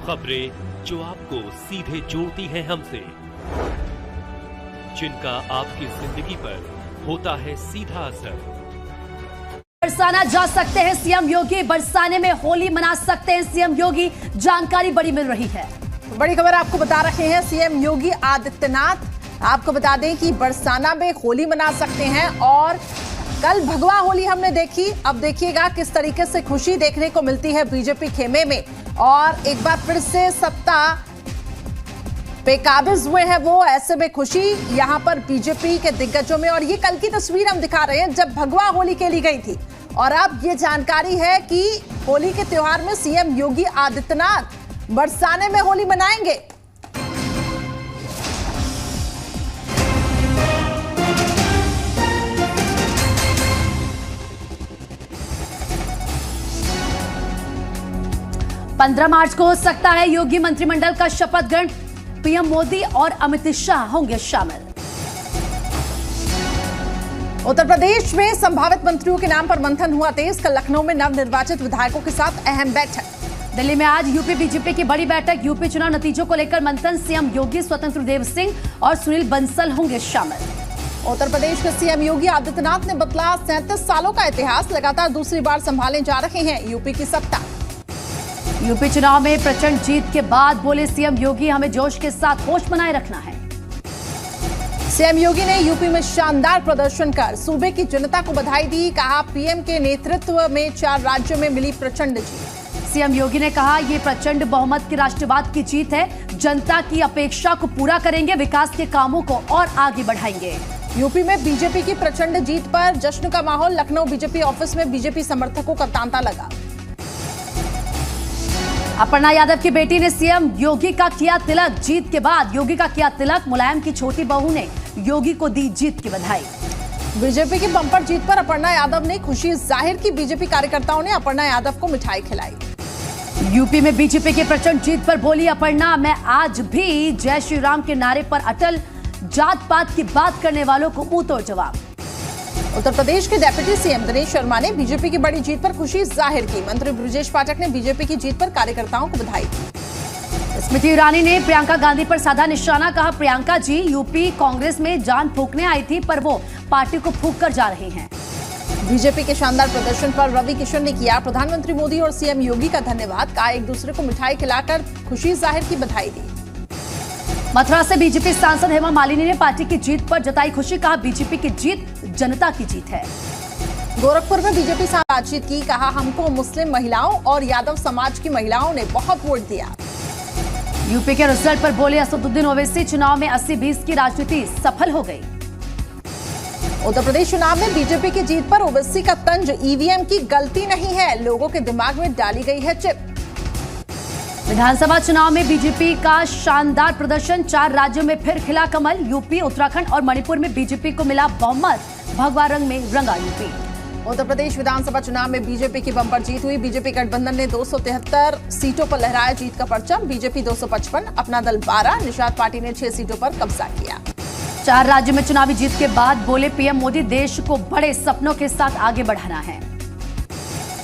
खबरें जो आपको सीधे जोड़ती हैं हमसे, जिनका आपकी जिंदगी पर होता है सीधा असर। बरसाना जा सकते हैं सीएम योगी, बरसाने में होली मना सकते हैं सीएम योगी, जानकारी बड़ी मिल रही है। बड़ी खबर आपको बता रहे हैं सीएम योगी आदित्यनाथ। आपको बता दें कि बरसाना में होली मना सकते हैं और कल भगवा होली हमने देखी। अब देखिएगा किस तरीके से खुशी देखने को मिलती है बीजेपी खेमे में, और एक बार फिर से सत्ता पे काबिज हुए हैं वो। ऐसे में खुशी यहां पर बीजेपी के दिग्गजों में। और ये कल की तस्वीर हम दिखा रहे हैं जब भगवा होली खेली गई थी, और अब ये जानकारी है कि होली के त्योहार में सीएम योगी आदित्यनाथ बरसाने में होली मनाएंगे। पंद्रह मार्च को हो सकता है योगी मंत्रिमंडल का शपथ ग्रहण, पीएम मोदी और अमित शाह होंगे शामिल। उत्तर प्रदेश में संभावित मंत्रियों के नाम पर मंथन हुआ तेज। कल लखनऊ में नवनिर्वाचित विधायकों के साथ अहम बैठक। दिल्ली में आज यूपी बीजेपी की बड़ी बैठक, यूपी चुनाव नतीजों को लेकर मंथन, सीएम योगी, स्वतंत्र देव सिंह और सुनील बंसल होंगे शामिल। उत्तर प्रदेश के सीएम योगी आदित्यनाथ ने बतला 37 सालों का इतिहास, लगातार दूसरी बार संभाले जा रहे हैं यूपी की सत्ता। यूपी चुनाव में प्रचंड जीत के बाद बोले सीएम योगी, हमें जोश के साथ होश बनाए रखना है। सीएम योगी ने यूपी में शानदार प्रदर्शन कर सूबे की जनता को बधाई दी। कहा पीएम के नेतृत्व में 4 राज्यों में मिली प्रचंड जीत। सीएम योगी ने कहा ये प्रचंड बहुमत की राष्ट्रवाद की जीत है, जनता की अपेक्षा को पूरा करेंगे, विकास के कामों को और आगे बढ़ाएंगे। यूपी में बीजेपी की प्रचंड जीत पर जश्न का माहौल। लखनऊ बीजेपी ऑफिस में बीजेपी समर्थकों का तांता लगा। अपर्णा यादव की बेटी ने सीएम योगी का किया तिलक, जीत के बाद योगी का किया तिलक, मुलायम की छोटी बहू ने योगी को दी जीत की बधाई। बीजेपी की बम्पर जीत पर अपर्णा यादव ने खुशी जाहिर की। बीजेपी कार्यकर्ताओं ने अपर्णा यादव को मिठाई खिलाई। यूपी में बीजेपी की प्रचंड जीत पर बोली अपर्णा, मैं आज भी जय श्री राम के नारे पर अटल, जात पात की बात करने वालों को मुंह तोड़ जवाब। उत्तर प्रदेश के डिप्टी सीएम दिनेश शर्मा ने बीजेपी की बड़ी जीत पर खुशी जाहिर की। मंत्री ब्रजेश पाठक ने बीजेपी की जीत पर कार्यकर्ताओं को बधाई दी। स्मृति ईरानी ने प्रियंका गांधी पर साधा निशाना, कहा प्रियंका जी यूपी कांग्रेस में जान फूंकने आई थी पर वो पार्टी को फूंक कर जा रही हैं। बीजेपी के शानदार प्रदर्शन पर रवि किशन ने किया प्रधानमंत्री मोदी और सीएम योगी का धन्यवाद। कहा एक दूसरे को मिठाई खिलाकर खुशी जाहिर की, बधाई दी। मथुरा से बीजेपी सांसद हेमा मालिनी ने पार्टी की जीत पर जताई खुशी, कहा बीजेपी की जीत जनता की जीत है। गोरखपुर में बीजेपी से बातचीत की। कहा हमको मुस्लिम महिलाओं और यादव समाज की महिलाओं ने बहुत वोट दिया। यूपी के रिजल्ट पर बोले असदुद्दीन ओवैसी, चुनाव में 80-20 की राजनीति सफल हो गई। उत्तर प्रदेश चुनाव में बीजेपी की जीत पर ओवैसी का तंज, ईवीएम की गलती नहीं है, लोगों के दिमाग में डाली गई है चिप। विधानसभा चुनाव में बीजेपी का शानदार प्रदर्शन, 4 राज्यों में फिर खिला कमल, यूपी, उत्तराखंड और मणिपुर में बीजेपी को मिला बहुमत, भगवा रंग में रंगा यूपी। उत्तर प्रदेश विधानसभा चुनाव में बीजेपी की बम्पर जीत हुई। बीजेपी गठबंधन ने 273 सीटों पर लहराया जीत का परचम। बीजेपी 255, अपना दल 12, निषाद पार्टी ने 6 सीटों पर कब्जा किया। 4 राज्यों में चुनावी जीत के बाद बोले पीएम मोदी, देश को बड़े सपनों के साथ आगे बढ़ाना है।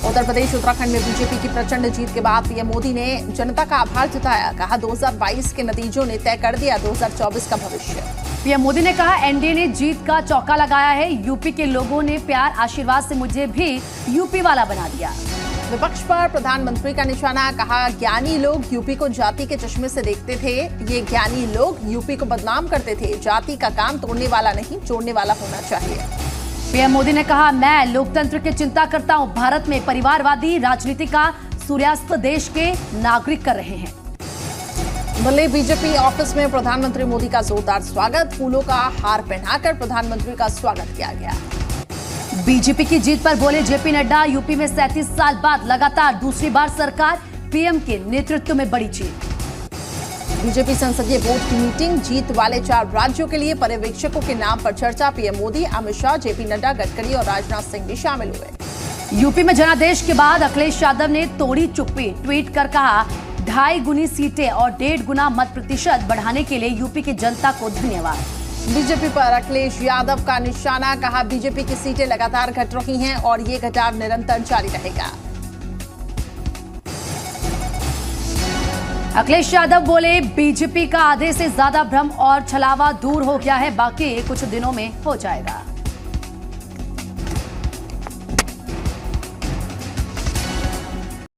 उत्तर प्रदेश उत्तराखंड में बीजेपी की प्रचंड जीत के बाद पीएम मोदी ने जनता का आभार जताया। कहा 2022 के नतीजों ने तय कर दिया 2024 का भविष्य। पीएम मोदी ने कहा एनडीए ने जीत का चौका लगाया है, यूपी के लोगों ने प्यार आशीर्वाद से मुझे भी यूपी वाला बना दिया। विपक्ष पर प्रधानमंत्री का निशाना। कहा ज्ञानी लोग यूपी को जाति के चश्मे से देखते थे, ये ज्ञानी लोग यूपी को बदनाम करते थे। जाति का काम तोड़ने वाला नहीं, जोड़ने वाला होना चाहिए। पीएम मोदी ने कहा मैं लोकतंत्र की चिंता करता हूं, भारत में परिवारवादी राजनीति का सूर्यास्त देश के नागरिक कर रहे हैं। दिल्ली बीजेपी ऑफिस में प्रधानमंत्री मोदी का जोरदार स्वागत, फूलों का हार पहनाकर प्रधानमंत्री का स्वागत किया गया। बीजेपी की जीत पर बोले जेपी नड्डा, यूपी में 37 साल बाद लगातार दूसरी बार सरकार, पीएम के नेतृत्व में बड़ी जीत। बीजेपी संसदीय बोर्ड की मीटिंग, जीत वाले 4 राज्यों के लिए पर्यवेक्षकों के नाम पर चर्चा। पीएम मोदी, अमित शाह, जेपी नड्डा, गडकरी और राजनाथ सिंह भी शामिल हुए। यूपी में जनादेश के बाद अखिलेश यादव ने तोड़ी चुप्पी, ट्वीट कर कहा 2.5 गुनी सीटें और 1.5 गुना मत प्रतिशत बढ़ाने के लिए यूपी की जनता को धन्यवाद। बीजेपी पर अखिलेश यादव का निशाना। कहा बीजेपी की सीटें लगातार घट रही हैं और ये घटाव निरंतर जारी रहेगा। अखिलेश यादव बोले, बीजेपी का आधे से ज्यादा भ्रम और छलावा दूर हो गया है, बाकी कुछ दिनों में हो जाएगा।